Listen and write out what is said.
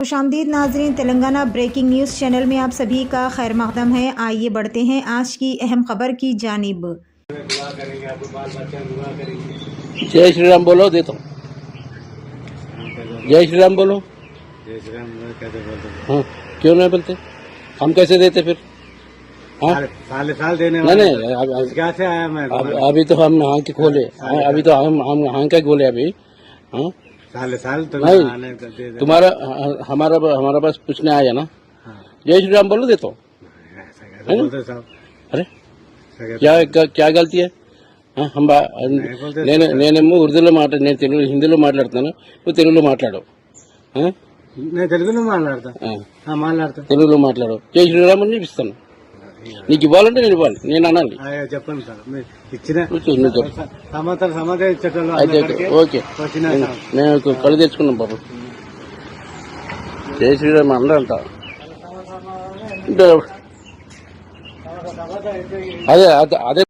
खुशामदीद नाजरीन, Telangana breaking news channel में आप सभी का खैर मक़दम है। आइए बढ़ते हैं आज की अहम खबर की जानिब। जय श्री राम बोलो, देता हूँ। जय श्री राम बोलो। जय श्री राम कैसे बोलते? हाँ, क्यों नहीं बोलते? हम कैसे देते फिर? हाँ, साल देने वाले नहीं क्या से आया मैं? अभी तो हम हाँ के खोले, अभी तो हम हाँ के खोले अभी। हाँ, साल तो नहीं तुम्हारा हमारा पास पूछने आया ना। जय श्री राम बोलो, देता हूँ। अरे क्या गलती है? నేనేమో ఉర్దూలో నేను తెలుగు హిందీలో మాట్లాడుతాను, నువ్వు తెలుగులో మాట్లాడు. నేను తెలుగులో మాట్లాడతా. తెలుగులో మాట్లాడు. జై శ్రీరామ్ అని ఇస్తాను. నీకు ఇవ్వాలంటే నేను ఇవ్వాలి, నేను అనాలి. చెప్పండి సార్, ఇచ్చిన సమాధానం ఇచ్చేటోళ్ళు ఓకే. నేను కళ్ళు తెచ్చుకున్నాం బాబు. జై శ్రీరామ్ అందరంట. అదే